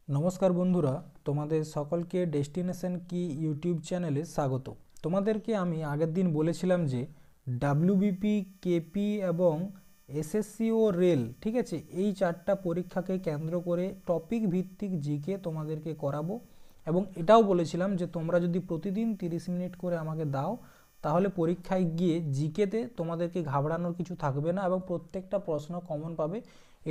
নমস্কার বন্ধুরা, তোমাদের সকলকে ডেস্টিনেশন কি ইউটিউব চ্যানেলে স্বাগত। তোমাদেরকে আমি আগের দিন বলেছিলাম যে ডাব্লিউবিপি, কেপি এবং এসএসসি ও রেল, ঠিক আছে, এই চারটা পরীক্ষাকে কেন্দ্র করে টপিক ভিত্তিক জিকে তোমাদেরকে করাবো। এবং এটাও বলেছিলাম যে তোমরা যদি প্রতিদিন 30 মিনিট করে আমাকে দাও, তাহলে পরীক্ষায় গিয়ে জিকেতে তোমাদেরকে ঘাবড়ানোর কিছু থাকবে না এবং প্রত্যেকটা প্রশ্ন কমন পাবে,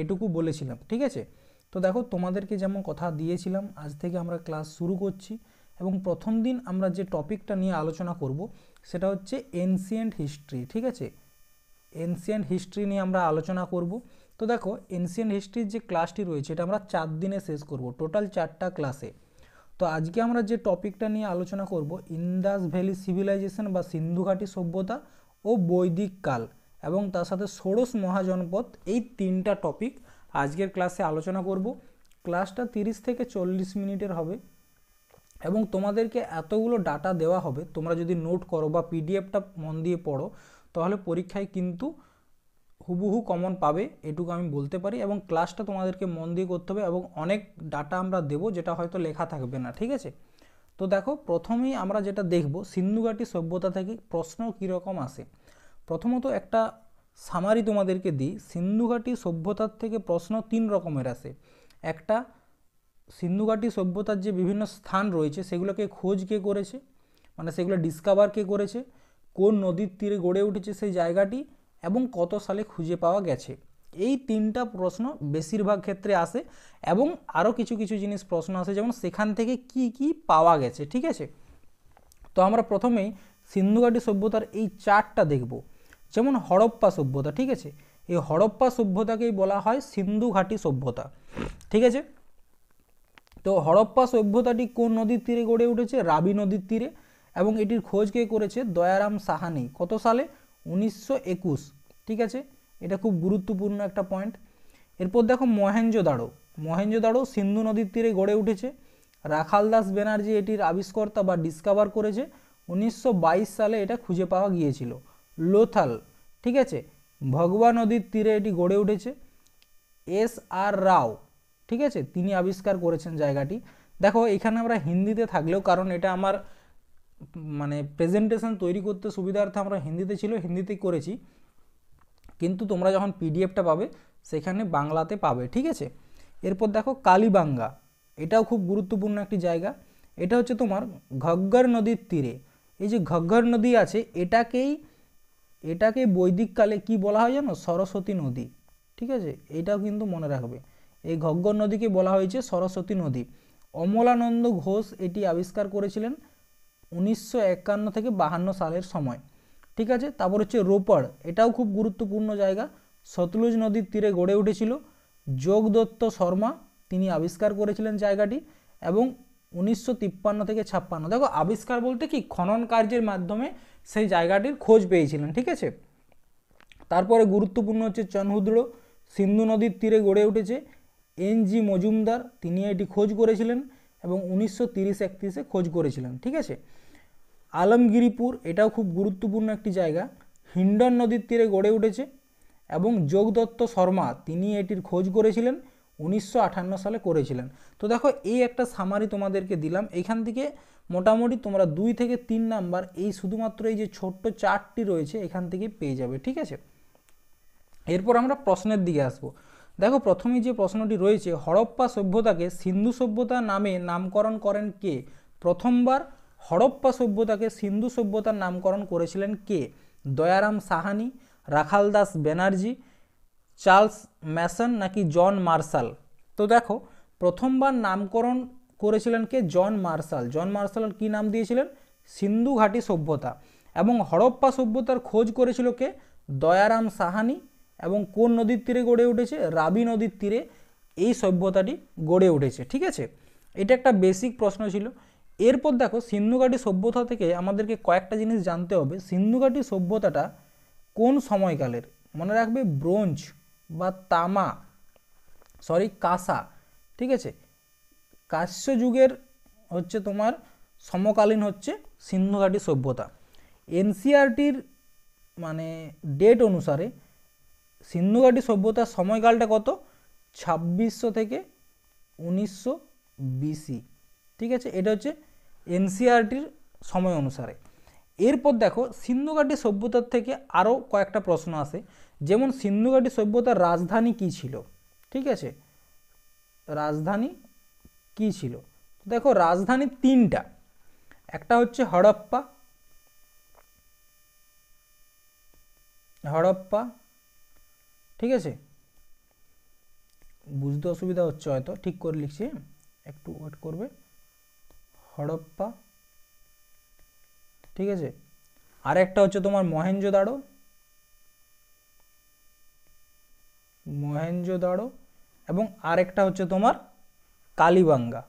এটুকু বলেছিলাম, ঠিক আছে। তো দেখো, তোমাদেরকে যেমন কথা দিয়েছিলাম, আজ থেকে আমরা ক্লাস শুরু করছি এবং প্রথম দিন আমরা যে টপিকটা নিয়ে আলোচনা করব সেটা হচ্ছে এনসিয়েন্ট হিস্ট্রি, ঠিক আছে। এনসিয়েন্ট হিস্ট্রি নিয়ে আমরা আলোচনা করব। তো দেখো, এনসিয়েন্ট হিস্ট্রির যে ক্লাসটি রয়েছে এটা আমরা 4 দিনে শেষ করব, টোটাল 4টা ক্লাসে। তো আজকে আমরা যে টপিকটা নিয়ে আলোচনা করব, ইন্দাস ভ্যালি সিভিলাইজেশন বা সিন্ধু ঘাটি সভ্যতা ও বৈদিক কাল এবং তার সাথে ষোড়শ মহাজনপদ, এই 3টা টপিক আজকের ক্লাসে আলোচনা করব। ক্লাসটা 30 থেকে 40 মিনিটের হবে এবং তোমাদেরকে এতগুলো ডাটা দেওয়া হবে, তোমরা যদি নোট করো বা পিডিএফটা মন দিয়ে পড়ো, তাহলে পরীক্ষায় কিন্তু হুবহু কমন পাবে, এটুকু আমি বলতে পারি। এবং ক্লাসটা তোমাদেরকে মন দিয়ে করতে হবে এবং অনেক ডাটা আমরা দেবো যেটা হয়তো লেখা থাকবে না, ঠিক আছে। তো দেখো, প্রথমেই আমরা যেটা দেখব, সিন্ধু ঘাটি সভ্যতা থেকে প্রশ্ন কীরকম আসে। প্রথমত একটা সামারি তোমাদেরকে দিই, সিন্ধু ঘাটি সভ্যতার থেকে প্রশ্ন 3 রকমের আসে। একটা, সিন্ধু ঘাটি সভ্যতার যে বিভিন্ন স্থান রয়েছে সেগুলোকে খোঁজ কে করেছে, মানে সেগুলো ডিসকভার কে করেছে, কোন নদীর তীরে গড়ে উঠেছে সেই জায়গাটি এবং কত সালে খুঁজে পাওয়া গেছে। এই 3টা প্রশ্ন বেশিরভাগ ক্ষেত্রে আসে এবং আরও কিছু কিছু জিনিস প্রশ্ন আসে, যেমন সেখান থেকে কি কি পাওয়া গেছে, ঠিক আছে। তো আমরা প্রথমেই সিন্ধু ঘাটি সভ্যতার এই 4টা দেখব। যেমন হড়প্পা সভ্যতা, ঠিক আছে, এই হড়প্পা সভ্যতাকেই বলা হয় সিন্ধু ঘাটি সভ্যতা, ঠিক আছে। তো হড়প্পা সভ্যতাটি কোন নদীর তীরে গড়ে উঠেছে? রাবি নদীর তীরে। এবং এটির খোঁজ কে করেছে? দয়ারাম সাহানি। কত সালে? 1921, ঠিক আছে। এটা খুব গুরুত্বপূর্ণ একটা পয়েন্ট। এরপর দেখো মহেঞ্জোদাড়ো। মহেঞ্জোদাড়ো সিন্ধু নদীর তীরে গড়ে উঠেছে। রাখালদাস ব্যানার্জি এটির আবিষ্কর্তা বা ডিসকভার করেছে। 1922 সালে এটা খুঁজে পাওয়া গিয়েছিল। লোথাল, ঠিক আছে, ভগবা নদীর তীরে এটি গড়ে উঠেছে। এস আর রাও, ঠিক আছে, তিনি আবিষ্কার করেছেন জায়গাটি। দেখো, এখানে আমরা হিন্দিতে থাকলেও, কারণ এটা আমার মানে প্রেজেন্টেশন তৈরি করতে সুবিধার্থে আমরা হিন্দিতে ছিল, হিন্দিতেই করেছি, কিন্তু তোমরা যখন পিডিএফটা পাবে সেখানে বাংলাতে পাবে, ঠিক আছে। এরপর দেখো কালীবাঙ্গা, এটাও খুব গুরুত্বপূর্ণ একটি জায়গা। এটা হচ্ছে তোমার ঘগ্গর নদীর তীরে। এই যে ঘগ্গর নদী আছে, এটাকে বৈদিক কালে কি বলা হয় জানো? সরস্বতী নদী, ঠিক আছে, এটাও কিন্তু মনে রাখবে। এই ঘগ্গর নদীকে বলা হয়েছে সরস্বতী নদী। অমলানন্দ ঘোষ এটি আবিষ্কার করেছিলেন 1951 থেকে 52 সালের সময়, ঠিক আছে। তারপর হচ্ছে রোপড়, এটাও খুব গুরুত্বপূর্ণ জায়গা, সতলুজ নদীর তীরে গড়ে উঠেছিল। যোগদত্ত শর্মা তিনি আবিষ্কার করেছিলেন জায়গাটি এবং 1953 থেকে 56, দেখো আবিষ্কার বলতে কি, খনন কার্যের মাধ্যমে সেই জায়গাটির খোঁজ পেয়েছিলেন, ঠিক আছে। তারপরে গুরুত্বপূর্ণ হচ্ছে চনহুদ্র, সিন্ধু নদীর তীরে গড়ে উঠেছে। এনজি মজুমদার তিনি এটি খোঁজ করেছিলেন এবং 1930-31 খোঁজ করেছিলেন, ঠিক আছে। আলমগিরিপুর, এটাও খুব গুরুত্বপূর্ণ একটি জায়গা, হিন্ডন নদীর তীরে গড়ে উঠেছে এবং যোগদত্ত শর্মা তিনি এটির খোঁজ করেছিলেন, 1958 সালে করেছিলেন। তো দেখো, এই একটা সামারি তোমাদেরকে দিলাম। এখান থেকে মোটামুটি তোমরা 2 থেকে 3 নাম্বার এই শুধুমাত্র এই যে ছোট্ট চার্টটি রয়েছে এখান থেকে পেয়ে যাবে, ঠিক আছে। এরপর আমরা প্রশ্নের দিকে আসবো। দেখো, প্রথমেই যে প্রশ্নটি রয়েছে, হড়প্পা সভ্যতাকে সিন্ধু সভ্যতা নামে নামকরণ করেন কে? প্রথমবার হড়প্পা সভ্যতাকে সিন্ধু সভ্যতার নামকরণ করেছিলেন কে? দয়ারাম সাহানি, রাখালদাস ব্যানার্জি, চার্লস ম্যাসন নাকি জন মার্শাল? তো দেখো, প্রথমবার নামকরণ করেছিলেন কে? John Marshall. জন মার্শাল কি নাম দিয়েছিলেন? সিন্ধু ঘাটি সভ্যতা। এবং হড়প্পা সভ্যতার খোঁজ করেছিল কে? দয়ারাম সাহানি। এবং কোন নদীর তীরে গড়ে উঠেছে? রাবি নদীর তীরে এই সভ্যতাটি গড়ে উঠেছে, ঠিক আছে। এটা একটা বেসিক প্রশ্ন ছিল। এরপর দেখো, সিন্ধু ঘাটি সভ্যতা থেকে আমাদেরকে কয়েকটা জিনিস জানতে হবে। সিন্ধু ঘাটি সভ্যতাটা কোন সময়কালের? মনে রাখবে, ব্রোঞ্জ বা তামা, কাঁসা, ঠিক আছে, কাঁস্য যুগের হচ্ছে তোমার সমকালীন হচ্ছে সিন্ধু ঘাটি সভ্যতা। এনসিআরটির মানে ডেট অনুসারে সিন্ধু ঘাটি সভ্যতার সময়কালটা কত? 2600 থেকে 1900 BC। ঠিক আছে, এটা হচ্ছে NCERTর সময় অনুসারে। এরপর দেখো সিন্ধু ঘাটি সভ্যতার থেকে আরও কয়েকটা প্রশ্ন আসে, যেমন সিন্ধু ঘাটি সভ্যতার রাজধানী কী ছিল। ঠিক আছে, রাজধানী কী ছিল? দেখো রাজধানী তিনটা, একটা হচ্ছে হড়প্পা, ঠিক আছে, বুঝতে অসুবিধা হচ্ছে হয়তো, ঠিক করে লিখছি, একটু ওয়েট করবে, হড়প্পা। ঠিক আছে, আর একটা হচ্ছে তোমার মহেঞ্জোদাড়ো, এবং আরেকটা হচ্ছে তোমার কালীবাঙ্গা।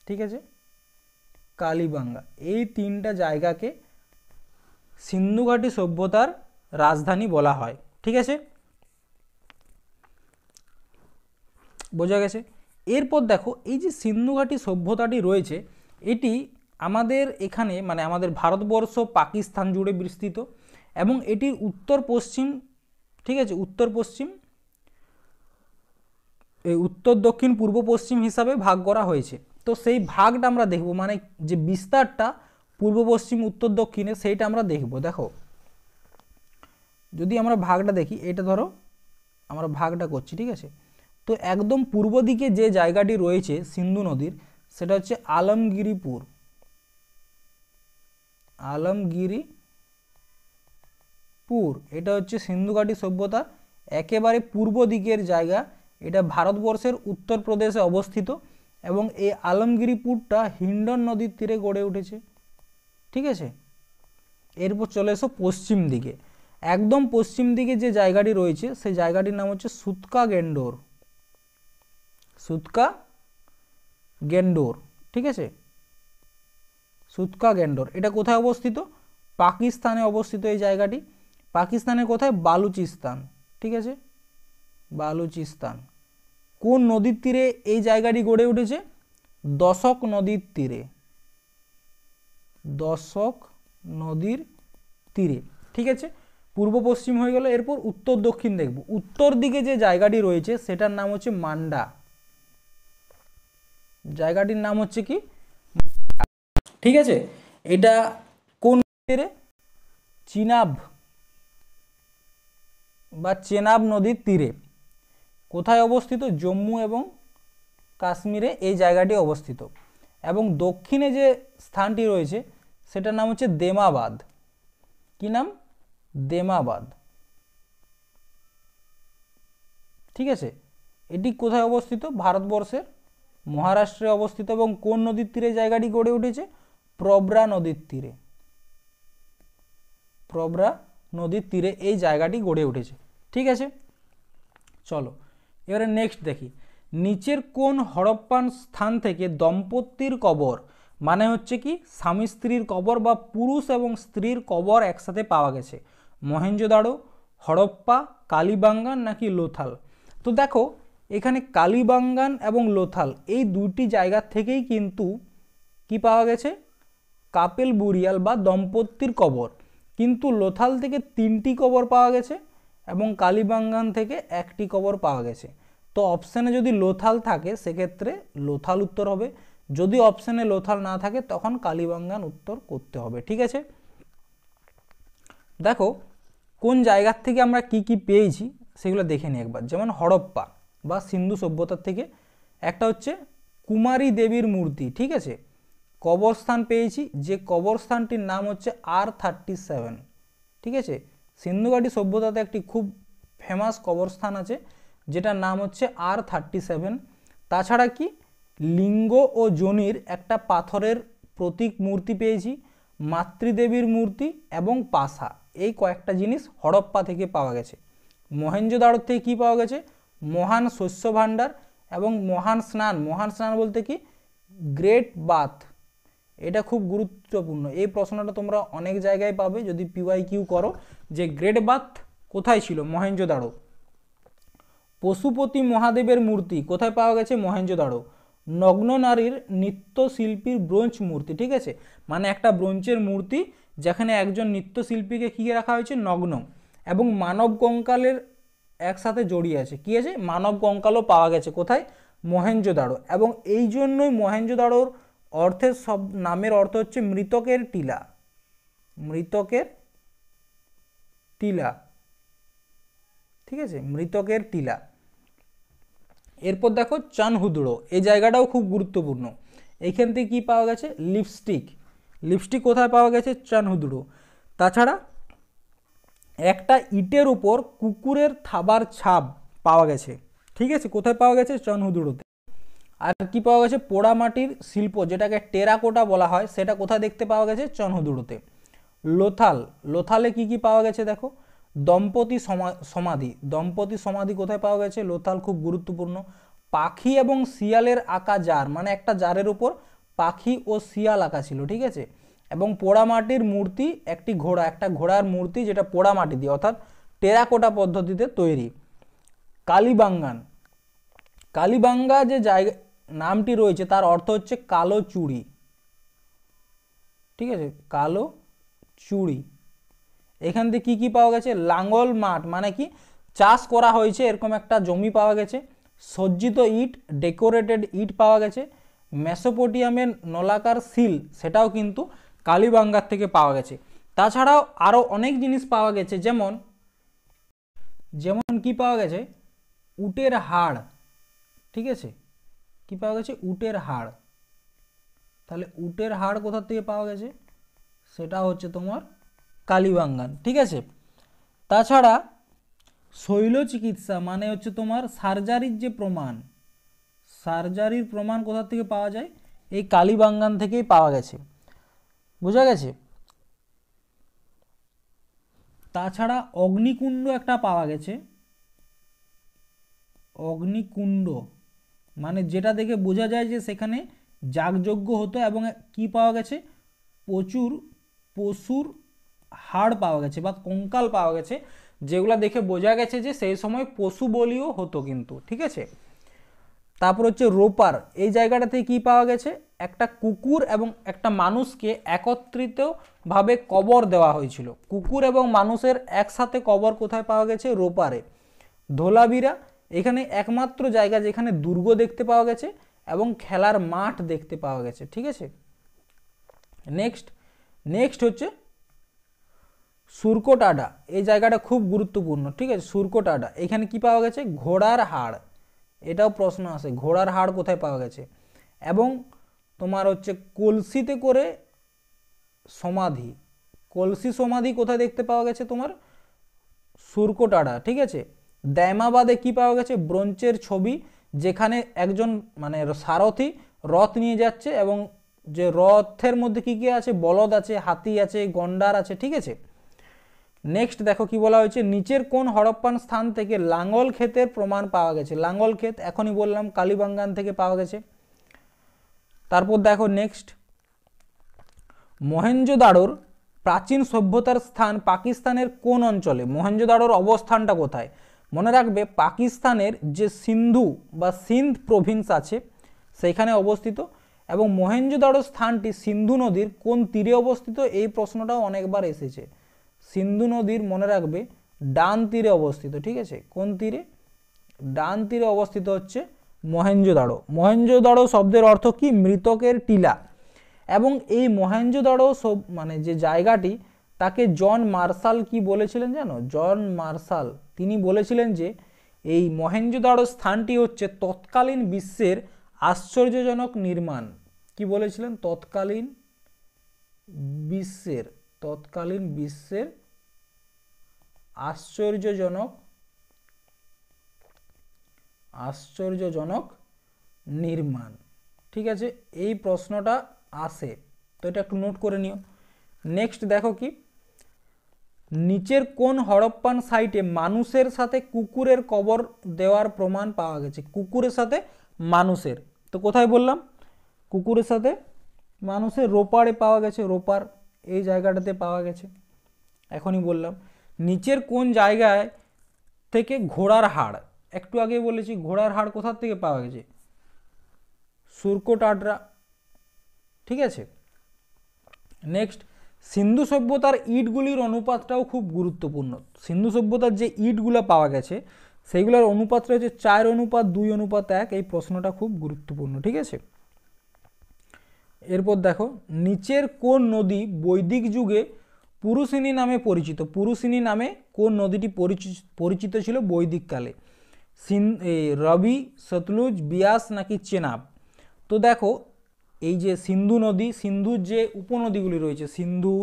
ঠিক আছে, কালীবাঙ্গা। এই তিনটা জায়গাকে সিন্ধু ঘাটি সভ্যতার রাজধানী বলা হয়। ঠিক আছে, বোঝা গেছে। এরপর দেখো এই যে সিন্ধু ঘাটি সভ্যতাটি রয়েছে, এটি আমাদের এখানে মানে আমাদের ভারতবর্ষ পাকিস্তান জুড়ে বিস্তৃত, এবং এটির উত্তর পশ্চিম, ঠিক আছে, উত্তর পশ্চিম, এই উত্তর দক্ষিণ পূর্ব পশ্চিম হিসাবে ভাগ করা হয়েছে। তো সেই ভাগটা আমরা দেখব, মানে যে বিস্তারটা পূর্ব পশ্চিম উত্তর দক্ষিণে, সেইটা আমরা দেখব। দেখো যদি আমরা ভাগটা দেখি, এটা ধরো আমরা ভাগটা করছি, ঠিক আছে, তো একদম পূর্ব দিকে যে জায়গাটি রয়েছে সিন্ধু নদীর, সেটা হচ্ছে আলমগিরিপুর, এটা হচ্ছে সিন্ধু ঘাটি সভ্যতা একেবারে পূর্ব দিকের জায়গা। এটা ভারতবর্ষের উত্তরপ্রদেশে অবস্থিত, এবং এই আলমগিরিপুরটা হিন্ডন নদীর তীরে গড়ে উঠেছে। ঠিক আছে, এরপর চলে এসো পশ্চিম দিকে। একদম পশ্চিম দিকে যে জায়গাটি রয়েছে সেই জায়গাটির নাম হচ্ছে সুতকা গেন্ডোর। ঠিক আছে, সুতকা গেন্ডোর, এটা কোথায় অবস্থিত? পাকিস্তানে অবস্থিত এই জায়গাটি। পাকিস্তানের কোথায়? বালুচিস্তান। ঠিক আছে, বালুচিস্তান। কোন নদীর তীরে এই জায়গাটি গড়ে উঠেছে? দশক নদীর তীরে। ঠিক আছে, পূর্ব পশ্চিম হয়ে গেল। এরপর উত্তর দক্ষিণ দেখব। উত্তর দিকে যে জায়গাটি রয়েছে সেটার নাম হচ্ছে মান্ডা। জায়গাটির নাম হচ্ছে কি? ঠিক আছে, এটা কোন তীরে? চেনাব নদীর তীরে। কোথায় অবস্থিত? জম্মু এবং কাশ্মীরে এই জায়গাটি অবস্থিত। এবং দক্ষিণে যে স্থানটি রয়েছে সেটার নাম হচ্ছে দেমাবাদ। কি নাম? দেমাবাদ। ঠিক আছে, এটি কোথায় অবস্থিত? ভারতবর্ষের মহারাষ্ট্রে অবস্থিত। এবং কোন নদীর তীরে জায়গাটি গড়ে উঠেছে? প্রবরা নদীর তীরে এই জায়গাটি গড়ে উঠেছে। ঠিক আছে, চলো এবারে নেক্সট দেখি। নিচের কোন হড়প্পান স্থান থেকে দম্পতির কবর, মানে হচ্ছে কি স্বামী স্ত্রীর কবর বা পুরুষ এবং স্ত্রীর কবর একসাথে পাওয়া গেছে? মহেঞ্জোদাড়ো, হড়প্পা, কালীবাঙ্গান নাকি লোথাল? তো দেখো এখানে কালীবাঙ্গান এবং লোথাল এই দুটি জায়গা থেকেই কিন্তু কি পাওয়া গেছে? কাপেল বুরিয়াল বা দম্পতির কবর। কিন্তু লোথাল থেকে 3টি কবর পাওয়া গেছে এবং কালীবাঙ্গান থেকে 1টি কবর পাওয়া গেছে। তো অপশানে যদি লোথাল থাকে সেক্ষেত্রে লোথাল উত্তর হবে, যদি অপশানে লোথাল না থাকে তখন কালীবাঙ্গান উত্তর করতে হবে। ঠিক আছে, দেখো কোন জায়গার থেকে আমরা কি কি পেয়েছি সেগুলো দেখে নিই একবার। যেমন হড়প্পা বা সিন্ধু সভ্যতার থেকে একটা হচ্ছে কুমারী দেবীর মূর্তি। ঠিক আছে, কবরস্থান পেয়েছি, যে কবরস্থানটির নাম হচ্ছে R37। ঠিক আছে, সিন্ধু ঘাটি সভ্যতাতে একটি খুব ফেমাস কবরস্থান আছে যেটার নাম হচ্ছে R37। তাছাড়া কি লিঙ্গ ও যোনির একটা পাথরের প্রতীক মূর্তি পেয়েছি, মাতৃদেবীর মূর্তি এবং পাশা, এই কয়েকটা জিনিস হড়প্পা থেকে পাওয়া গেছে। মহেঞ্জোদাড়ো থেকে কি পাওয়া গেছে? মহান শস্য ভাণ্ডার এবং মহান স্নান বলতে কি গ্রেট বাথ। এটা খুব গুরুত্বপূর্ণ, এই প্রশ্নটা তোমরা অনেক জায়গায় পাবে যদি PYQ করো, যে গ্রেট বাথ কোথায় ছিল? মহেঞ্জোদাড়ো। পশুপতি মহাদেবের মূর্তি কোথায় পাওয়া গেছে? মহেঞ্জোদাড়ো। নগ্ন নারীর নৃত্যশিল্পীর ব্রোঞ্জ মূর্তি। ঠিক আছে, মানে একটা ব্রোঞ্জের মূর্তি যেখানে একজন নৃত্যশিল্পীকে কী রাখা হয়েছে? নগ্ন। এবং মানব কঙ্কালের একসাথে জড়িয়ে আছে। কি আছে? মানব কঙ্কালও পাওয়া গেছে। কোথায়? মহেঞ্জোদাড়ো, এবং এই জন্যই মহেঞ্জোদাড়োর অর্থের সব নামের অর্থ হচ্ছে মৃতকের টিলা, মৃতকের টিলা, ঠিক আছে, মৃতকের টিলা। এরপর দেখো চানহুদড়ো, এই জায়গাটাও খুব গুরুত্বপূর্ণ। এইখান থেকে কী পাওয়া গেছে? লিপস্টিক। লিপস্টিক কোথায় পাওয়া গেছে? চানহুদড়ো। তাছাড়া একটা ইটের উপর কুকুরের থাবার ছাপ পাওয়া গেছে, ঠিক আছে, কোথায় পাওয়া গেছে? চানহুদড়োতে। আর কি পাওয়া গেছে? পোড়ামাটির শিল্প, যেটাকে টেরাকোটা বলা হয়, সেটা কোথায় দেখতে পাওয়া গেছে? চানহুদড়োতে। লোথাল, লোথালে কি কি পাওয়া গেছে দেখো? দম্পতি সমাধি, দম্পতি সমাধি কোথায় পাওয়া গেছে? লোথাল, খুব গুরুত্বপূর্ণ। পাখি এবং শিয়ালের আঁকা জার, মানে একটা জারের উপর পাখি ও শিয়াল আঁকা ছিল, ঠিক আছে। এবং পোড়ামাটির মূর্তি, একটি ঘোড়া, একটা ঘোড়ার মূর্তি, যেটা পোড়ামাটি দিয়ে অর্থাৎ টেরাকোটা পদ্ধতিতে তৈরি। কালীবাঙ্গান, কালীবাঙ্গা যে জায়গা নামটি রয়েছে তার অর্থ হচ্ছে কালো চুড়ি, ঠিক আছে, কালো চুড়ি। এখান থেকে কি কি পাওয়া গেছে? লাঙ্গল মাঠ, মানে কি চাষ করা হয়েছে এরকম একটা জমি পাওয়া গেছে। সজ্জিত ইট, ডেকোরেটেড ইট পাওয়া গেছে। মেসোপটেমিয়ামের নলাকার সিল, সেটাও কিন্তু কালীবাঙ্গার থেকে পাওয়া গেছে। তাছাড়াও আরও অনেক জিনিস পাওয়া গেছে, যেমন যেমন কি পাওয়া গেছে? উটের হাড়, ঠিক আছে, কি পাওয়া গেছে? উটের হাড়। তাহলে উটের হাড় কোথা থেকে পাওয়া গেছে? সেটা হচ্ছে তোমার কালীবাঙ্গান, ঠিক আছে। তাছাড়া শৈল চিকিৎসা, মানে হচ্ছে তোমার সার্জারির যে প্রমাণ, সার্জারির প্রমাণ কোথা থেকে পাওয়া যায়? এই কালীবাঙ্গান থেকেই পাওয়া গেছে, বোঝা গেছে। তাছাড়া অগ্নিকুণ্ড একটা পাওয়া গেছে, অগ্নিকুণ্ড, মানে যেটা দেখে বোঝা যায় যে সেখানে যাগযজ্ঞ হতো, এবং কি পাওয়া গেছে? প্রচুর পশুর হাড় পাওয়া গেছে বা কঙ্কাল পাওয়া গেছে, যেগুলো দেখে বোঝা গেছে যে সেই সময় পশু বলিও হতো কিন্তু, ঠিক আছে। তারপর হচ্ছে রোপার, এই জায়গাটাতে কি পাওয়া গেছে? একটা কুকুর এবং একটা মানুষকে একত্রিতভাবে কবর দেওয়া হয়েছিল। কুকুর এবং মানুষের একসাথে কবর কোথায় পাওয়া গেছে? রোপারে। ধোলাভিরা, এখানে একমাত্র জায়গা যেখানে দুর্গ দেখতে পাওয়া গেছে এবং খেলার মাঠ দেখতে পাওয়া গেছে, ঠিক আছে। নেক্সট হচ্ছে সুরকোটাডা, এই জায়গাটা খুব গুরুত্বপূর্ণ, ঠিক আছে। সুরকোটাডা, এখানে কি পাওয়া গেছে? ঘোড়ার হাড়। এটাও প্রশ্ন আসে, ঘোড়ার হাড় কোথায় পাওয়া গেছে। এবং তোমার হচ্ছে কলসিতে করে সমাধি, কলসি সমাধি কোথায় দেখতে পাওয়া গেছে? তোমার সুরকোটাডা, ঠিক আছে। দাইমাবাদে কি পাওয়া গেছে? ব্রোঞ্জের ছবি, যেখানে একজন মানে সারথি রথ নিয়ে যাচ্ছে, এবং যে রথের মধ্যে কি কি আছে? বলদ আছে, হাতি আছে, গন্ডার আছে, ঠিক আছে। নেক্সট দেখো কি বলা হয়েছে? নিচের কোন হরপ্পান স্থান থেকে লাঙ্গল ক্ষেতের প্রমাণ পাওয়া গেছে? লাঙ্গল ক্ষেত এখনই বললাম কালীবাঙ্গান থেকে পাওয়া গেছে। তারপর দেখো নেক্সট, মহেঞ্জোদাড়োর প্রাচীন সভ্যতার স্থান পাকিস্তানের কোন অঞ্চলে? মহেঞ্জোদাড়োর অবস্থানটা কোথায়? মনে রাখবে পাকিস্তানের যে সিন্ধু বা সিন্ধ প্রভিন্স আছে সেইখানে অবস্থিত, এবং মহেঞ্জোদাড়ো স্থানটি সিন্ধু নদীর কোন তীরে অবস্থিত? এই প্রশ্নটাও অনেকবার এসেছে। সিন্ধু নদীর মনে রাখবে ডান তীরে অবস্থিত, ঠিক আছে। কোন তীরে? ডান তীরে অবস্থিত হচ্ছে মহেঞ্জোদাড়ো। মহেঞ্জোদাড়ো শব্দের অর্থ কি? মৃতকের টিলা। এবং এই মহেঞ্জোদাড়ো মানে যে জায়গাটি, তাকে জন মার্শাল কি বলেছিলেন জানো? জন মার্শাল তিনি বলেছিলেন যে এই মহেঞ্জোদাড়ো স্থানটি হচ্ছে তৎকালীন বিশ্বের আশ্চর্যজনক নির্মাণ। কি বলেছিলেন? তৎকালীন বিশ্বের আশ্চর্যজনক নির্মাণ, ঠিক আছে। এই প্রশ্নটা আসে, তো এটা একটু নোট করে নিও। নেক্সট দেখো কি, নিচের কোন হরপ্পান সাইটে মানুষের সাথে কুকুরের কবর দেওয়ার প্রমাণ পাওয়া গেছে? কুকুরের সাথে মানুষের, তো কোথায় বললাম? কুকুরের সাথে মানুষের রোপারে পাওয়া গেছে, রোপার এই জায়গাটাতে পাওয়া গেছে, এখনই বললাম। নিচের কোন জায়গায় থেকে ঘোড়ার হাড়, একটু আগে বলেছি ঘোড়ার হাড় কোথা থেকে পাওয়া গেছে? সুরকোটাডা, ঠিক আছে। নেক্সট, সিন্ধু সভ্যতার ইটগুলির অনুপাতটাও খুব গুরুত্বপূর্ণ। সিন্ধু সভ্যতার যে ইটগুলো পাওয়া গেছে সেইগুলোর অনুপাতটা হচ্ছে 4:2:1। এই প্রশ্নটা খুব গুরুত্বপূর্ণ, ঠিক আছে। এরপর দেখো, নিচের কোন নদী বৈদিক যুগে পুরুষিনী নামে পরিচিত? পুরুষিনী নামে কোন নদীটি পরিচিত ছিল বৈদিক কালে? রবি, সতলুজ, বিয়াস নাকি চেনাব? তো দেখো, এই যে সিন্ধু নদী, সিন্ধুর যে উপনদীগুলি রয়েছে, সিন্ধু,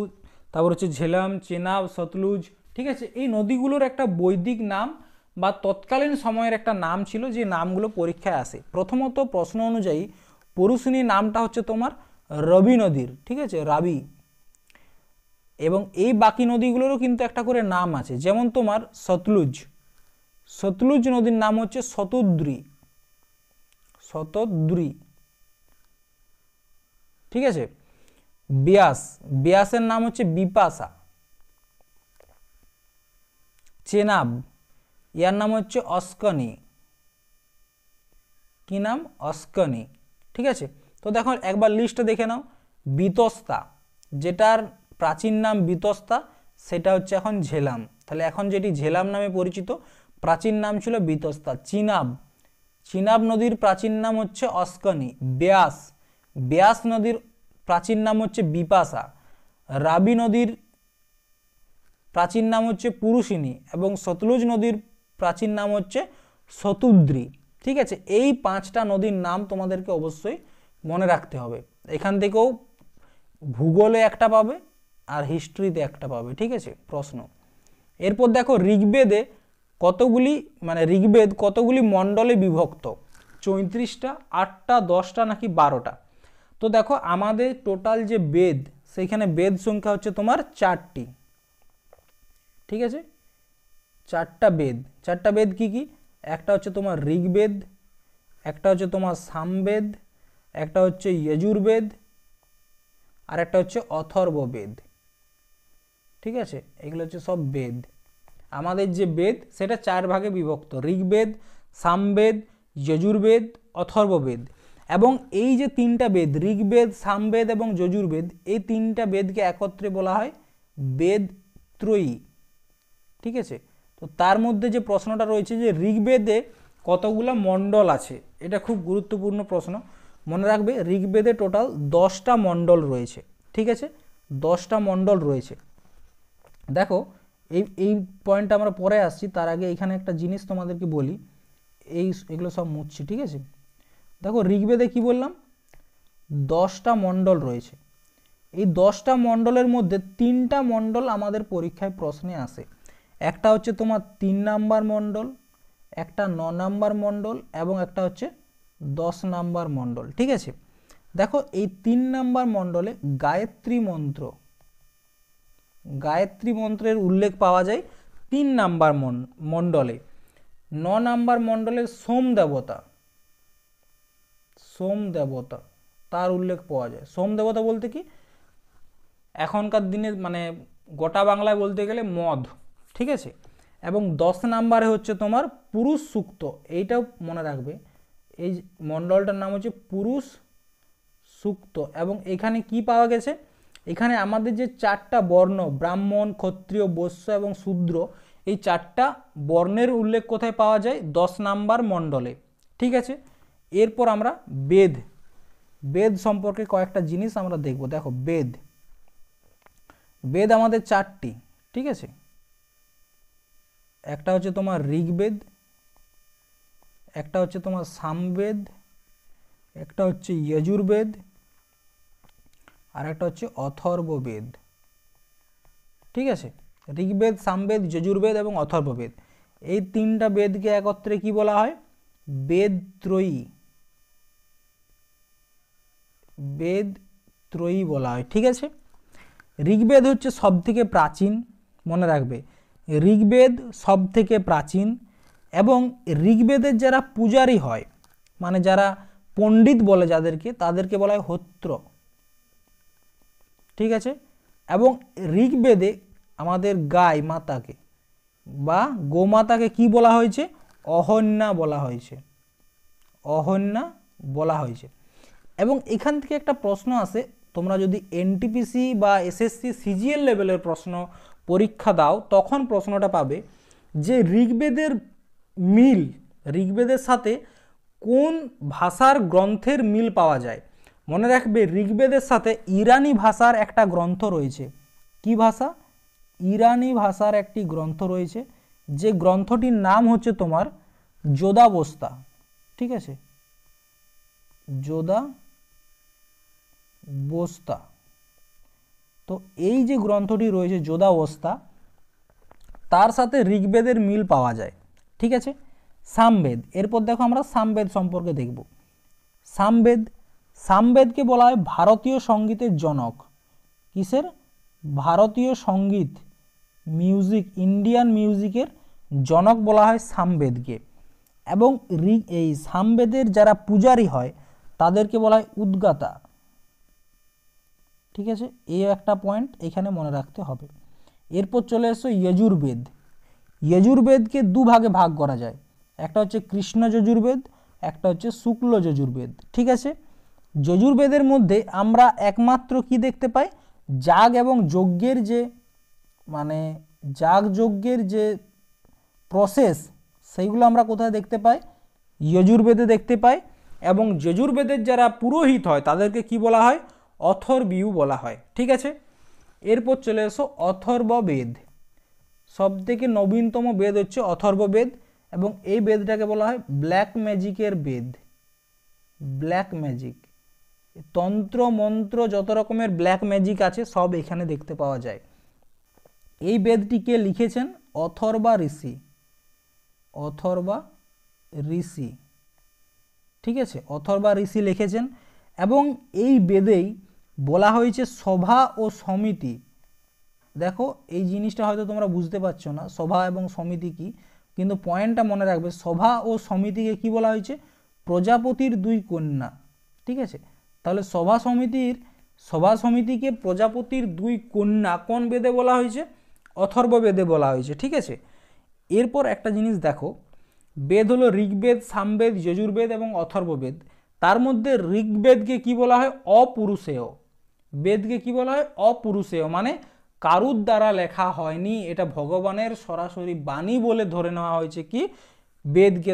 তারপর হচ্ছে ঝেলাম, চেনাব, সতলুজ, ঠিক আছে, এই নদীগুলোর একটা বৈদিক নাম বা তৎকালীন সময়ের একটা নাম ছিল, যে নামগুলো পরীক্ষায় আসে। প্রথমত প্রশ্ন অনুযায়ী পুরুষিনী নামটা হচ্ছে তোমার রবি নদীর, ঠিক আছে, রাবি। এবং এই বাকি নদীগুলোরও কিন্তু একটা করে নাম আছে, যেমন তোমার সতলুজ, সতলুজ নদীর নাম হচ্ছে শতদ্রী, শতদ্রী, ঠিক আছে। বিয়াস, বিয়াসের নাম হচ্ছে বিপাশা। চেনাব, ইয়ার নাম হচ্ছে অস্কনি। কি নাম? অস্কনি, ঠিক আছে। তো দেখো একবার লিস্টটা দেখে নাও। বিতস্তা, যেটার প্রাচীন নাম বিতস্তা, সেটা হচ্ছে এখন ঝেলাম। তাহলে এখন যেটি ঝেলাম নামে পরিচিত, প্রাচীন নাম ছিল বিতস্তা। চিনাব, চিনাব নদীর প্রাচীন নাম হচ্ছে অস্কনি। ব্যাস, ব্যাস নদীর প্রাচীন নাম হচ্ছে বিপাশা। রাবি নদীর প্রাচীন নাম হচ্ছে পুরুষিনী এবং সতলুজ নদীর প্রাচীন নাম হচ্ছে শতুদ্রী, ঠিক আছে। এই 5টা নদীর নাম তোমাদেরকে অবশ্যই মনে রাখতে হবে। এখান থেকেও ভূগোলে একটা পাবে আর হিস্ট্রিতে একটা পাবে, ঠিক আছে, প্রশ্ন। এরপর দেখো, ঋগ্বেদে কতগুলি, মানে ঋগ্বেদ কতগুলি মণ্ডলে বিভক্ত? 34টা, 8টা, 10টা নাকি 12টা? তো দেখো, আমাদের টোটাল যে বেদ, সেইখানে বেদ সংখ্যা হচ্ছে তোমার 4টি, ঠিক আছে। 4টা বেদ। 4টা বেদ কি কি? একটা হচ্ছে তোমার ঋগ্বেদ, একটা হচ্ছে তোমার সামবেদ, একটা হচ্ছে যজুর্বেদ, আর একটা হচ্ছে অথর্ববেদ, ঠিক আছে। এগুলো হচ্ছে সব বেদ। আমাদের যে বেদ সেটা 4 ভাগে বিভক্ত: ঋগ্বেদ, সামবেদ, যজুর্বেদ, অথর্ববেদ। এবং এই যে 3টা বেদ, ঋগ্বেদ, সামবেদ এবং যজুর্বেদ, এই 3টা বেদকে একত্রে বলা হয় বেদ ত্রয়ী, ঠিক আছে। তো তার মধ্যে যে প্রশ্নটা রয়েছে যে ঋগ্বেদে কতগুলো মণ্ডল আছে, এটা খুব গুরুত্বপূর্ণ প্রশ্ন। মনে রাখবে, ঋগ্বেদে টোটাল 10টা মণ্ডল রয়েছে, ঠিক আছে, 10টা মণ্ডল রয়েছে। দেখো, এই পয়েন্টটা আমরা পরে আসছি, তার আগে এখানে একটা জিনিস তোমাদেরকে বলি। এগুলো সব মুছছি, ঠিক আছে। দেখো, ঋগ্বেদে কি বললাম? 10টা মণ্ডল রয়েছে। এই 10টা মণ্ডলের মধ্যে 3টা মণ্ডল আমাদের পরীক্ষায় প্রশ্নে আসে। একটা হচ্ছে তোমার 3 নাম্বার মণ্ডল, একটা 9 নাম্বার মণ্ডল এবং একটা হচ্ছে 10 নাম্বার মণ্ডল, ঠিক আছে। দেখো, এই 3 নাম্বার মণ্ডলে গায়ত্রী মন্ত্র, গায়ত্রী মন্ত্রের উল্লেখ পাওয়া যায় 3 নাম্বার মণ্ডলে। 9 নাম্বার মণ্ডলের সোম দেবতা, সোম দেবতা, তার উল্লেখ পাওয়া যায়। সোম দেবতা বলতে কি, এখনকার দিনে মানে গোটা বাংলায় বলতে গেলে মদ, ঠিক আছে। এবং 10 নাম্বারে হচ্ছে তোমার পুরুষ সূক্ত, এইটাও মনে রাখবে, এই মণ্ডলটার নাম হচ্ছে পুরুষ সূক্ত। এবং এখানে কি পাওয়া গেছে? এখানে আমাদের যে 4টা বর্ণ, ব্রাহ্মণ, ক্ষত্রিয়, বৈশ্য এবং শূদ্র, এই 4টা বর্ণের উল্লেখ কোথায় পাওয়া যায়? 10 নাম্বার মণ্ডলে, ঠিক আছে। এরপর আমরা বেদ, বেদ সম্পর্কে কয়েকটা জিনিস আমরা দেখব। দেখো, বেদ, বেদ আমাদের 4টি, ঠিক আছে। একটা হচ্ছে তোমার ঋগ্বেদ, একটা হচ্ছে তোমার সামবেদ, একটা হচ্ছে যজুর্বেদ, আর একটা হচ্ছে অথর্ববেদ, ঠিক আছে। ঋগ্বেদ, সামবেদ, যজুর্বেদ এবং অথর্ববেদ, এই 3টা বেদকে একত্রে কি বলা হয়? বেদ ত্রয়ী, বেদ ত্রয়ী বলা হয়, ঠিক আছে। ঋগ্বেদ হচ্ছে সবথেকে প্রাচীন, মনে রাখবে, ঋগ্বেদ সবথেকে প্রাচীন। এবং ঋগ্বেদের যারা পূজারী হয়, মানে যারা পণ্ডিত বলে যাদেরকে, তাদেরকে বলা হয় হোত্র, ঠিক আছে। এবং ঋগ্বেদে আমাদের গাই মাতাকে বা গোমাতাকে কি বলা হয়েছে? অহন্যা বলা হয়েছে, অহন্যা বলা হয়েছে। এবং এখান থেকে একটা প্রশ্ন আসে, তোমরা যদি এনটিপিসি বা এসএসসি সিজিএল লেভেলের প্রশ্ন পরীক্ষা দাও, তখন প্রশ্নটা পাবে যে ঋগ্বেদের মিল, ঋগ্বেদের সাথে কোন ভাষার গ্রন্থের মিল পাওয়া যায়? মনে রাখবে ঋগ্বেদের সাথে ইরানি ভাষার একটা গ্রন্থ রয়েছে। কি ভাষা? ইরানি ভাষার একটি গ্রন্থ রয়েছে, যে গ্রন্থটির নাম হচ্ছে তোমার যোদাবস্তা। ঠিক আছে, যোদাবস্তা। তো এই যে গ্রন্থটি রয়েছে যোদাবস্তা, তার সাথে ঋগ্বেদের মিল পাওয়া যায়। ঠিক আছে, সামবেদ। এরপর দেখো আমরা সামবেদ সম্পর্কে দেখব। সামবেদকে বলা হয় ভারতীয় সঙ্গীতের জনক। কিসের? ভারতীয় সঙ্গীত, মিউজিক, ইন্ডিয়ান মিউজিকের জনক বলা হয় সামবেদকে। এবং এই সামবেদের যারা পূজারী হয় তাদেরকে বলা হয় উদ্গাতা। ঠিক আছে, এই একটা পয়েন্ট এখানে মনে রাখতে হবে। এরপর চলে এসো যজুর্বেদ। যজুর্বেদকে দুভাগে ভাগ করা যায়, একটা হচ্ছে কৃষ্ণ যজুর্বেদ, একটা হচ্ছে শুক্ল যজুর্বেদ। ঠিক আছে, যজুর্বেদের মধ্যে আমরা একমাত্র কি দেখতে পাই? যাগ এবং যজ্ঞের যে যাগযজ্ঞের যে প্রসেস, সেইগুলো আমরা কোথায় দেখতে পাই? যজুর্বেদে দেখতে পাই। এবং যজুর্বেদের যারা পুরোহিত হয় তাদেরকে কি বলা হয়? অথর্বীয় বলা হয়। ঠিক আছে, এরপর চলে এসো অথর্ববেদ। সবথেকে নবীনতম বেদ হচ্ছে অথর্ববেদ, এবং এই বেদটাকে বলা হয় ব্ল্যাক ম্যাজিকের বেদ। ব্ল্যাক ম্যাজিক, তন্ত্র মন্ত্র যত রকমের ব্ল্যাক ম্যাজিক আছে সব এখানে দেখতে পাওয়া যায়। এই বেদটিকে লিখেছেন অথর্বা ঋষি। অথর্বা ঋষি, ঠিক আছে, অথর্বা ঋষি লিখেছেন। এবং এই বেদেই বলা হয়েছে সভা ও সমিতি। দেখো এই জিনিসটা হয়তো তোমরা বুঝতে পারছো না সভা এবং সমিতি কি, কিন্তু পয়েন্টটা মনে রাখবে, সভা ও সমিতিকে কি বলা হয়েছে? প্রজাপতির দুই কন্যা। ঠিক আছে, তাহলে সভা সমিতিকে প্রজাপতির দুই কন্যা কোন বেদে বলা হয়েছে? অথর্ব বেদে বলা হয়েছে। ঠিক আছে, এরপর একটা জিনিস দেখো, বেদ হলো ঋগ্বেদ, সামবেদ, যজুর্বেদ এবং অথর্ববেদ। তার মধ্যে ঋগ্বেদকে কি বলা হয়? অপুরুষেয়। বেদকে কি বলা হয়? অপুরুষেয়, মানে কারুর দ্বারা লেখা হয়নি, এটা ভগবানের সরাসরি বাণী বলে ধরে নেওয়া হয়েছে। কি? বেদকে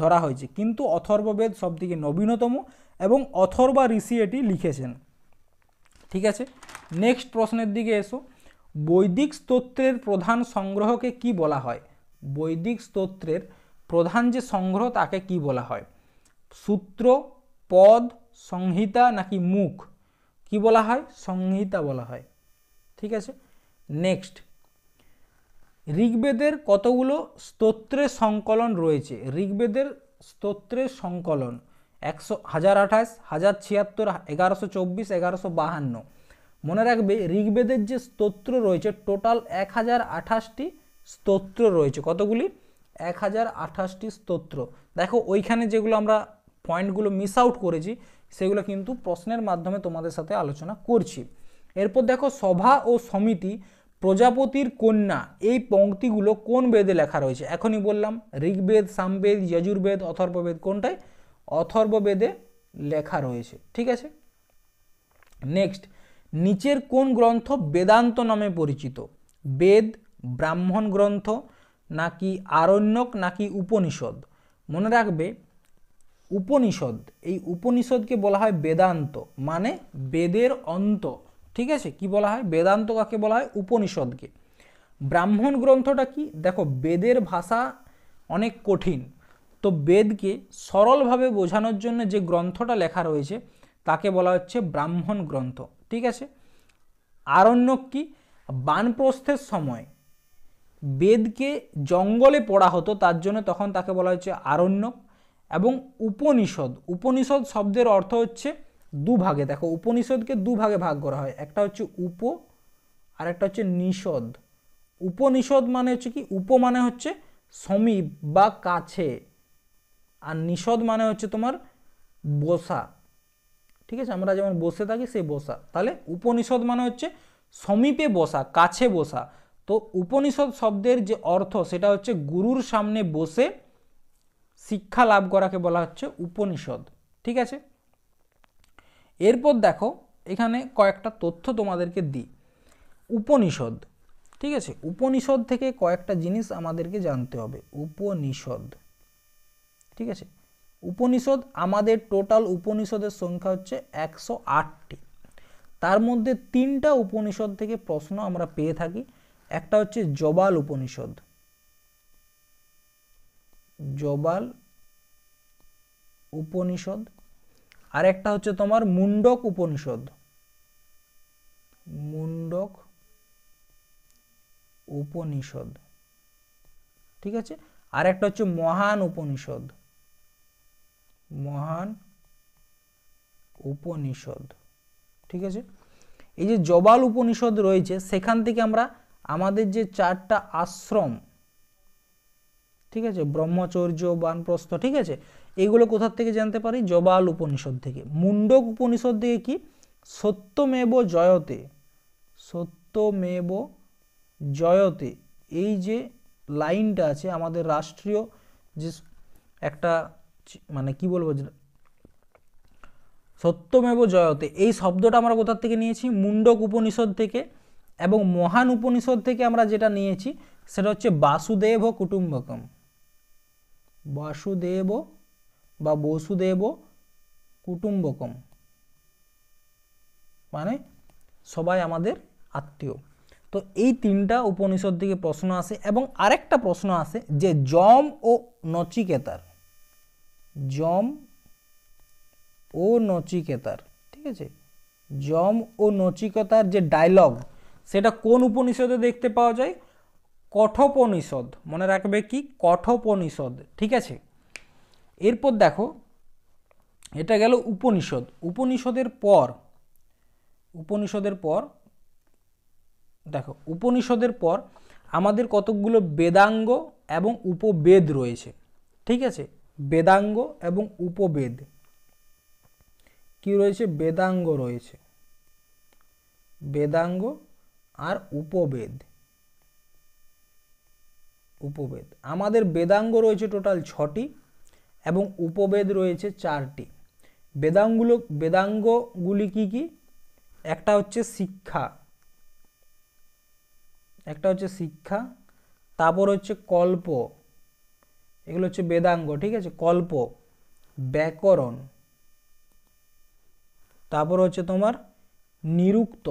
ধরা হয়েছে। কিন্তু অথর্ববেদ সবথেকে নবীনতম এবং অথর্বা ঋষি এটি লিখেছেন। ঠিক আছে, নেক্সট প্রশ্নের দিকে এসো। বৈদিক স্তোত্রের প্রধান সংগ্রহকে কি বলা হয়? বৈদিক স্তোত্রের প্রধান যে সংগ্রহ তাকে কি বলা হয়? সূত্র, পদ, সংহিতা নাকি মুখ? কি বলা হয়? সংহিতা বলা হয়। ঠিক আছে, নেক্সট, ঋগ্বেদের কতগুলো স্তোত্রের সংকলন রয়েছে? ঋগ্বেদের স্তোত্রের সংকলন 1028, 1076, 1124, 1152। মনে রাখবে ঋগ্বেদের যে স্তোত্র রয়েছে টোটাল 1028টি স্তোত্র রয়েছে। কতগুলি? 1028টি স্তোত্র। দেখো ওইখানে যেগুলো আমরা পয়েন্টগুলো মিস আউট করেছি সেগুলো কিন্তু প্রশ্নের মাধ্যমে তোমাদের সাথে আলোচনা করছি। এরপর দেখো সভা ও সমিতি, প্রজাপতির কন্যা, এই পংক্তিগুলো কোন বেদে লেখা রয়েছে? এখনই বললাম ঋগ্বেদ, সামবেদ, যজুর্বেদ, অথর্ববেদ। কোনটায়? অথর্ববেদে লেখা রয়েছে। ঠিক আছে, নেক্সট, নিচের কোন গ্রন্থ বেদান্ত নামে পরিচিত? বেদ, ব্রাহ্মণ গ্রন্থ নাকি আরণ্যক নাকি উপনিষদ? মনে রাখবে উপনিষদ, এই উপনিষদকে বলা হয় বেদান্ত, মানে বেদের অন্ত। ঠিক আছে, কি বলা হয়? বেদান্ত কাকে বলা হয়? উপনিষদকে। ব্রাহ্মণ গ্রন্থটা কি? দেখো বেদের ভাষা অনেক কঠিন, তো বেদকে সরলভাবে বোঝানোর জন্য যে গ্রন্থটা লেখা রয়েছে তাকে বলা হচ্ছে ব্রাহ্মণ গ্রন্থ। ঠিক আছে, আরণ্যক কি? বানপ্রস্থের সময় বেদকে জঙ্গলে পড়া হতো, তার জন্য তখন তাকে বলা হচ্ছে আরণ্যক। এবং উপনিষদ, উপনিষদ শব্দের অর্থ হচ্ছে দুভাগে। দেখো উপনিষদকে দুভাগে ভাগ করা হয়, একটা হচ্ছে উপ আর একটা হচ্ছে নিষদ। উপনিষদ মানে হচ্ছে কি? উপ মানে হচ্ছে সমীপ বা কাছে, আর নিষদ মানে হচ্ছে তোমার বসা। ঠিক আছে, আমরা যেমন বসে থাকি সেই বসা। তাহলে উপনিষদ মানে হচ্ছে সমীপে বসা, কাছে বসা। তো উপনিষদ শব্দের যে অর্থ সেটা হচ্ছে গুরুর সামনে বসে শিক্ষা লাভ করাকে বলা হচ্ছে উপনিষদ। ঠিক আছে, এরপর দেখো এখানে কয়েকটা তথ্য তোমাদেরকে দিই। উপনিষদ, ঠিক আছে, উপনিষদ থেকে কয়েকটা জিনিস আমাদেরকে জানতে হবে। উপনিষদ, ঠিক আছে, উপনিষদ আমাদের টোটাল উপনিষদের সংখ্যা হচ্ছে 108টি। তার মধ্যে 3টা উপনিষদ থেকে প্রশ্ন আমরা পেয়ে থাকি। একটা হচ্ছে জবাল উপনিষদ, জবাল উপনিষদ, আর একটা হচ্ছে তোমার মুন্ডক উপনিষদ, মুন্ডক উপনিষদ, ঠিক আছে, আর একটা হচ্ছে মহান উপনিষদ, মহান উপনিষদ, ঠিক আছে। এই যে জবাল উপনিষদ রয়েছে সেখান থেকে আমরা আমাদের যে 4টা আশ্রম, ঠিক আছে, ব্রহ্মচর্য, বানপ্রস্থ, ঠিক আছে, এগুলো কোথা থেকে জানতে পারি? জবাল উপনিষদ থেকে। মুন্ডক উপনিষদ থেকে কি? সত্যমেব জয়তে, সত্যমেব জয়তে, এই যে লাইনটা আছে আমাদের রাষ্ট্রীয় যে একটা মানে কি বলবো, সত্যমেব জয়তে, এই শব্দটা আমরা কোথা থেকে নিয়েছি? মুন্ডক উপনিষদ থেকে। এবং মহান উপনিষদ থেকে আমরা যেটা নিয়েছি সেটা হচ্ছে বাসুদেব কুটুম্বকম, বাসুদেব বা বসুদেব কুটুম্বকম, মানে সবাই আমাদের আত্মীয়। তো এই 3টা উপনিষদ থেকে প্রশ্ন আসে। এবং আরেকটা প্রশ্ন আসে যে যম ও নচিকেতার, যম ও নচিকেতার, ঠিক আছে, যম ও নচিকেতার যে ডায়লগ সেটা কোন উপনিষদে দেখতে পাওয়া যায়? কঠোপনিষদ, মনে রাখবে কি? কঠোপনিষদ, ঠিক আছে। এরপর দেখো, এটা গেল উপনিষদ। উপনিষদের পর দেখো, উপনিষদের পর আমাদের কতকগুলো বেদাঙ্গ এবং উপবেদ রয়েছে, ঠিক আছে, বেদাঙ্গ এবং উপবেদ কি রয়েছে? বেদাঙ্গ রয়েছে, বেদাঙ্গ আর উপবেদ, উপবেদ। আমাদের বেদাঙ্গ রয়েছে টোটাল 6টি এবং উপবেদ রয়েছে 4টি। বেদাঙ্গগুলি কি কি? একটা হচ্ছে শিক্ষা, তারপর হচ্ছে কল্প, এগুলো হচ্ছে বেদাঙ্গ, ঠিক আছে, কল্প, ব্যাকরণ, তারপর হচ্ছে তোমার নিরুক্ত,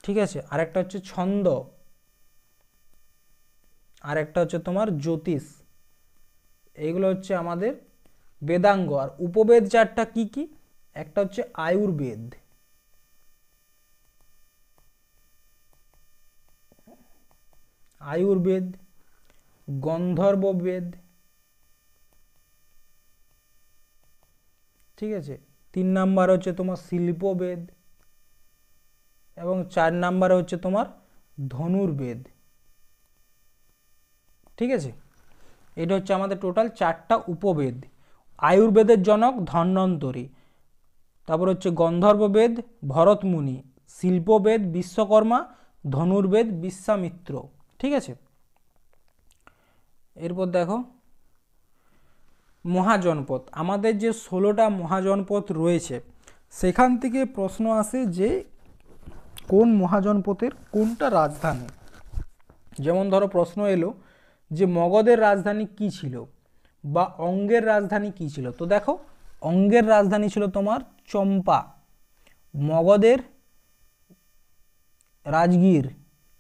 ঠিক আছে, আরেকটা হচ্ছে ছন্দ, আরেকটা হচ্ছে তোমার জ্যোতিষ। এইগুলো হচ্ছে আমাদের বেদাঙ্গ। আর উপবেদ 4টা কি কি? একটা হচ্ছে আয়ুর্বেদ, আয়ুর্বেদ, গন্ধর্ববেদ, ঠিক আছে, 3 নাম্বার হচ্ছে তোমার শিল্পবেদ এবং 4 নাম্বার হচ্ছে তোমার ধনুর্বেদ, ঠিক আছে। এটা হচ্ছে আমাদের টোটাল 4টা উপবেদ। আয়ুর্বেদের জনক ধন্বন্তরী, তারপর হচ্ছে গন্ধর্ববেদ ভরতমুনি, শিল্পবেদ বিশ্বকর্মা, ধনুর্বেদ বিশ্বামিত্র, ঠিক আছে। এরপর দেখো মহাজনপদ, আমাদের যে 16টা মহাজনপদ রয়েছে সেখান থেকে প্রশ্ন আসে যে কোন মহাজনপদের কোনটা রাজধানী। যেমন ধরো প্রশ্ন এলো যে মগধের রাজধানী কি ছিল বা অঙ্গের রাজধানী কি ছিল। তো দেখো, অঙ্গের রাজধানী ছিল তোমার চম্পা, মগধের রাজগীর,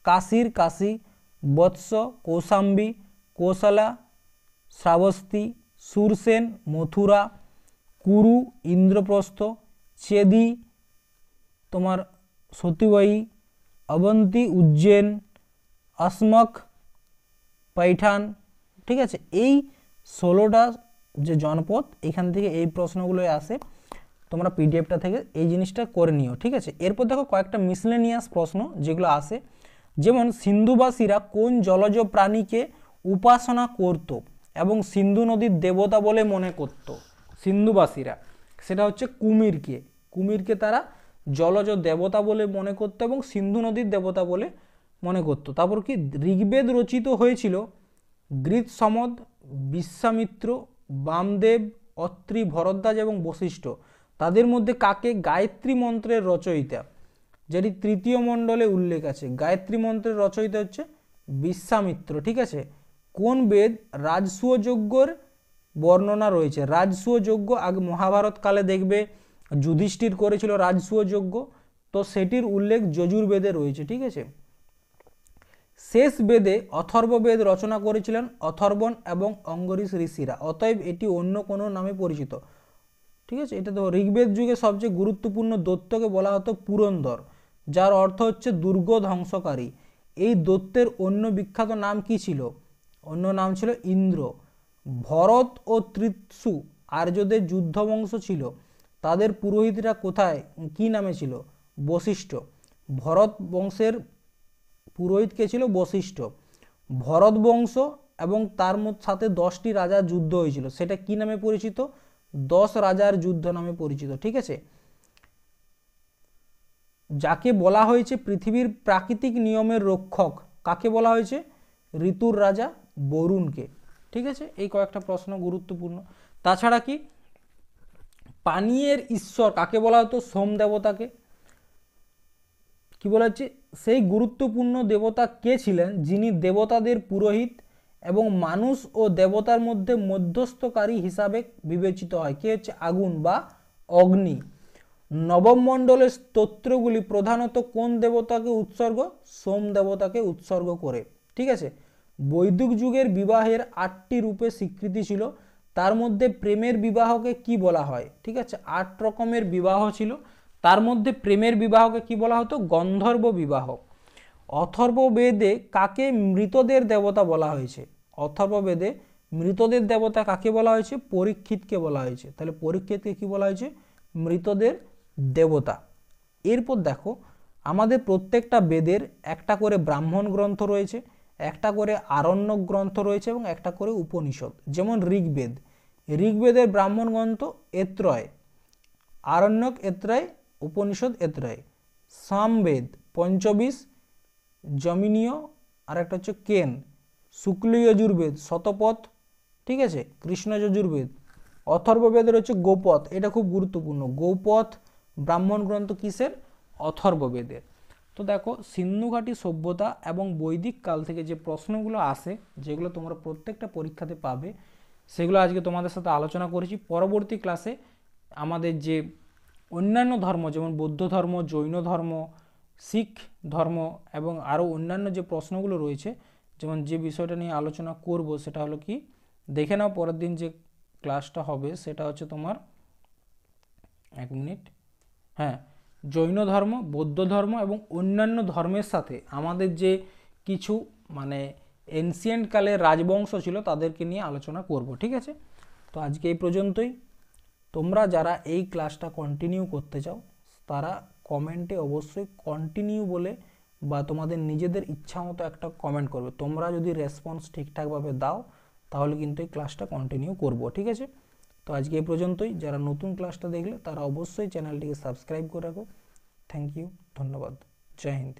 কাশীর কাশী, বৎস, কৌশাম্বী, কোশলা, শ্রাবস্তি, সুরসেন, মথুরা, কুরু, ইন্দ্রপ্রস্থ, চেদি, তোমার সতীবাই, অবন্তী, উজ্জৈন, অসমক, पैठान, ठीक है। এই 16টা যে জনপদ এখান থেকে এই প্রশ্নগুলো আসে, তোমরা পিডিএফটা থেকে এই জিনিসটা করে নিও, ঠিক আছে। এরপর দেখো কয়েকটা মিসলেনিয়াস প্রশ্ন যেগুলো আসে, যেমন সিন্ধুবাসীরা কোন জলজ প্রাণীকে উপাসনা করত এবং সিন্ধু নদীর দেবতা বলে মনে করত। সিন্ধুবাসীরা সেটা হচ্ছে কুমিরকে, কুমিরকে তারা জলজ দেবতা বলে মনে করত এবং সিন্ধু নদীর দেবতা বলে মনে করত। তারপর কি ঋগ্বেদ রচিত হয়েছিল গ্রীত সমদ, বিশ্বামিত্র, বামদেব, অত্রি, ভরদ্বাজ এবং বশিষ্ঠ। তাদের মধ্যে কাকে গায়ত্রী মন্ত্রের রচয়িতা যেটি তৃতীয় মণ্ডলে উল্লেখ আছে। গায়ত্রী মন্ত্রের রচয়িতা হচ্ছে বিশ্বামিত্র। ঠিক আছে, কোন বেদ রাজসূয় যজ্ঞর বর্ণনা রয়েছে? রাজসূয় যজ্ঞ আগে মহাভারত কালে দেখবে যুধিষ্ঠির করেছিল রাজসূয় যজ্ঞ, তো সেটির উল্লেখ যজুর্বেদে রয়েছে। ঠিক আছে, শেষ বেদে অথর্ববেদ রচনা করেছিলেন অথর্বণ এবং অঙ্গরীশ ঋষিরা, অতএব এটি অন্য কোনো নামে পরিচিত। ঠিক আছে, এটা তো ঋগ্বেদ যুগে সবচেয়ে গুরুত্বপূর্ণ দৈত্যকে বলা হতো পুরন্দর, যার অর্থ হচ্ছে দুর্গ ধ্বংসকারী। এই দৈত্যের অন্য বিখ্যাত নাম কি ছিল? অন্য নাম ছিল ইন্দ্র। ভরত ও তৃৎসু আর্যদের যুদ্ধবংশ ছিল, তাদের পুরোহিতরা কোথায় কি নামে ছিল? বশিষ্ঠ। ভরত বংশের পুরোহিত কে ছিল? বশিষ্ঠ। ভরত বংশ এবং তার সাথে 10টি রাজার যুদ্ধ হয়েছিল, সেটা কি নামে পরিচিত? 10 রাজার যুদ্ধ নামে পরিচিত। ঠিক আছে, যাকে বলা হয়েছে পৃথিবীর প্রাকৃতিক নিয়মের রক্ষক, কাকে বলা হয়েছে? ঋতুর রাজা বরুণকে। ঠিক আছে, এই কয়েকটা প্রশ্ন গুরুত্বপূর্ণ। তাছাড়া কি পানীয়ের ঈশ্বর কাকে বলা হতো? সোম দেবতাকে। কি বলা হচ্ছে? সেই গুরুত্বপূর্ণ দেবতা কে ছিলেন যিনি দেবতাদের পুরোহিত এবং মানুষ ও দেবতার মধ্যে মধ্যস্থকারী হিসাবে বিবেচিত হয়? কে হচ্ছে? আগুন বা অগ্নি। নবম মণ্ডলের স্তোত্রগুলি প্রধানত কোন দেবতাকে উৎসর্গ? সোম দেবতাকে উৎসর্গ করে। ঠিক আছে, বৈদিক যুগের বিবাহের 8টি রূপে স্বীকৃতি ছিল, তার মধ্যে প্রেমের বিবাহকে কি বলা হয়? ঠিক আছে, 8 রকমের বিবাহ ছিল, তার মধ্যে প্রেমের বিবাহকে কি বলা হতো? গন্ধর্ব বিবাহ। অথর্ববেদে কাকে মৃতদের দেবতা বলা হয়েছে? অথর্ববেদে মৃতদের দেবতা কাকে বলা হয়েছে? পরীক্ষিতকে বলা হয়েছে। তাহলে পরীক্ষিতকে কি বলা হয়েছে? মৃতদের দেবতা। এরপর দেখো, আমাদের প্রত্যেকটা বেদের একটা করে ব্রাহ্মণ গ্রন্থ রয়েছে, একটা করে আরণ্যক গ্রন্থ রয়েছে এবং একটা করে উপনিষদ। যেমন ঋগ্বেদ, ঋগ্বেদের ব্রাহ্মণ গ্রন্থ এত্রয়, আরণ্যক এত্রয়, উপনিষদ এত্রয়। সামবেদ পঞ্চবিশ, জমিনীয় আর একটা হচ্ছে কেন। শুক্ল যজুর্বেদ শতপথ। ঠিক আছে, কৃষ্ণ যজুর্বেদ। অথর্ববেদের হচ্ছে গোপথ, এটা খুব গুরুত্বপূর্ণ। গোপথ ব্রাহ্মণ গ্রন্থ কিসের? অথর্ববেদের। তো দেখো, সিন্ধুঘাটি সভ্যতা এবং বৈদিক কাল থেকে যে প্রশ্নগুলো আসে, যেগুলো তোমরা প্রত্যেকটা পরীক্ষাতে পাবে, সেগুলো আজকে তোমাদের সাথে আলোচনা করেছি। পরবর্তী ক্লাসে আমাদের যে অন্যান্য ধর্ম, যেমন বৌদ্ধ ধর্ম, জৈন ধর্ম, শিখ ধর্ম এবং আরও অন্যান্য যে প্রশ্নগুলো রয়েছে, যেমন যে বিষয়টা নিয়ে আলোচনা করব সেটা হলো কি, দেখে নাও পরের দিন যে ক্লাসটা হবে সেটা হচ্ছে তোমার, এক মিনিট, হ্যাঁ, জৈন ধর্ম, বৌদ্ধ ধর্ম এবং অন্যান্য ধর্মের সাথে আমাদের যে কিছু মানে এনসিয়েন্ট কালের রাজবংশ ছিল তাদেরকে নিয়ে আলোচনা করব। ঠিক আছে, তো আজকে এই পর্যন্তই। তোমরা যারা এই ক্লাসটা কন্টিনিউ করতে চাও তারা কমেন্টে অবশ্যই কন্টিনিউ বলে বা তোমাদের নিজেদের ইচ্ছা মতো একটা কমেন্ট করবে। তোমরা যদি রেসপন্স ঠিকঠাকভাবে দাও তাহলে কিন্তু এই ক্লাসটা কন্টিনিউ করব। ঠিক আছে, তো আজকে এই পর্যন্তই। যারা নতুন ক্লাসটা দেখলে তারা অবশ্যই চ্যানেলটিকে সাবস্ক্রাইব করে রাখো। থ্যাংক ইউ, ধন্যবাদ, জয় হিন্দ।